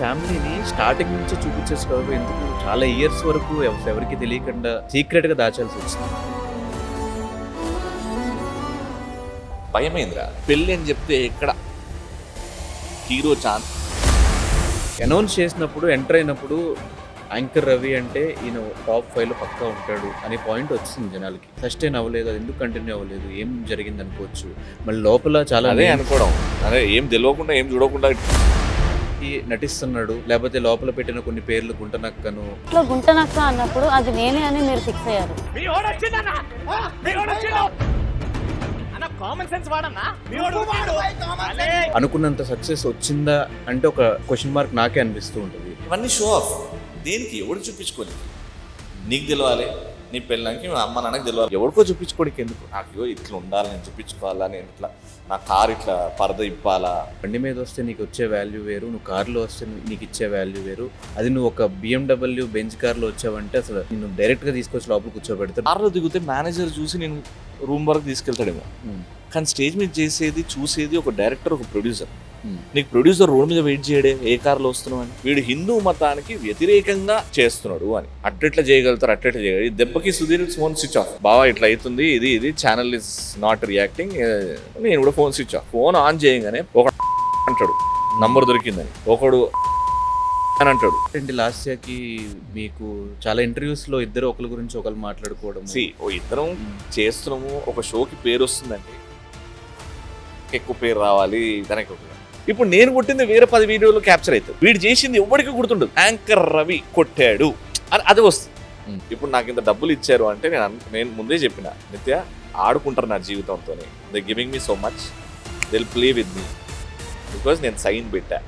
ఫ్యామిలీని స్టార్టింగ్ నుంచి చూపించేసుకోవడం ఎందుకు చాలా ఇయర్స్ వరకు ఎవరికి తెలియకుండా సీక్రెట్ గా దాచాల్సి వచ్చింది. భయమైందిరా పెళ్ళి అని చెప్తే ఎక్కడ హీరో ఛాన్స్ అనౌన్స్ చేసినప్పుడు ఎంటర్ అయినప్పుడు యాంకర్ రవి అంటే ఈయన టాప్ 5 లో పక్కా ఉంటాడు అనే పాయింట్ వచ్చింది జనాలకి. సస్టైన్ అవ్వలేదు, అది ఎందుకు కంటిన్యూ అవ్వలేదు, ఏం జరిగింది అనుకోవచ్చు. మళ్ళీ లోపల చాలా అదే అనుకోవడం, అదే ఏం తెలియకుండా ఏం చూడకుండా నటిస్తున్నాడు, లేకపోతే లోపల పెట్టిన కొన్ని పేర్లు గుంటనక్కను ఇట్లా గుంటనక్క అన్నప్పుడు అది నేనే అని మీరు ఫిక్స్ అయ్యారు. అనుకున్నంత సక్సెస్ వచ్చిందా అంటే ఒక క్వశ్చన్ మార్క్ నాకే అనిపిస్తూ ఉంటుంది. ఇవన్నీ షో ఆఫ్ దేనికి? ఎవడు చూపించుకోలేదు? నీకు తెలవాలి, నీ పెళ్ళానికి అమ్మ నాన్నకి తెలియాలి. ఎవరికో చూపించుకోడికి ఎందుకు? నాకు ఇట్లా ఉండాలి, నేను చూపించుకోవాలా, నేను ఇట్లా నా కారు ఇట్లా పరద ఇప్పాలా. బండి మీద వస్తే నీకు వచ్చే వాల్యూ వేరు, నువ్వు కార్లో వస్తే నీకు ఇచ్చే వాల్యూ వేరు. అది నువ్వు ఒక BMW బెంచ్ కార్లో వచ్చావంటే అసలు నేను డైరెక్ట్గా తీసుకొచ్చి లోపల కూర్చోబెడతాను. కార్లో దిగితే మేనేజర్ చూసి నేను రూమ్ వరకు తీసుకెళ్తాడేమో, కానీ స్టేజ్ మీద చేసేది చూసేది ఒక డైరెక్టర్, ఒక ప్రొడ్యూసర్. నీకు ప్రొడ్యూసర్ రోడ్ మీద వెయిట్ చేయడే ఏ కార్లో వస్తున్నావు అని. వీడు హిందూ మతానికి వ్యతిరేకంగా చేస్తున్నాడు అని. అట్లెట్లా చేయగలుగుతారు, అట్లెట్లా చేయగలరు. ఈ దెబ్బకి సుధీర్ ఫోన్ స్విచ్ ఆఫ్. బావా ఇట్లా అవుతుంది, ఇది ఛానల్ ఇస్ నాట్ రియాక్టింగ్. నేను కూడా phone switch off. Phone on చేయగానే ఒక అంటాడు నంబర్ దొరికిందని, ఒకడు అని అంటాడు. లాస్ట్ ఇయర్కి మీకు చాలా ఇంటర్వ్యూస్ లో ఇద్దరు ఒకరి గురించి ఒకరు మాట్లాడుకోవడం. ఓ ఇద్దరం చేస్తున్నాము, ఒక షోకి పేరు వస్తుందండి, ఎక్కువ పేరు రావాలి దానికి. ఇప్పుడు నేను కొట్టింది వేరే 10 వీడియోలు క్యాప్చర్ అవుతుంది, వీడు చేసింది ఎవరికి గుర్తుండదు. యాంకర్ రవి కొట్టాడు అని అది వస్తుంది. ఇప్పుడు నాకు ఇంత డబ్బులు ఇచ్చారు అంటే నేను ముందే చెప్పిన, నిత్య ఆడుకుంటారు నా జీవితంతో, they giving me so much, they will play with me because నేను సైన్ పెట్టా.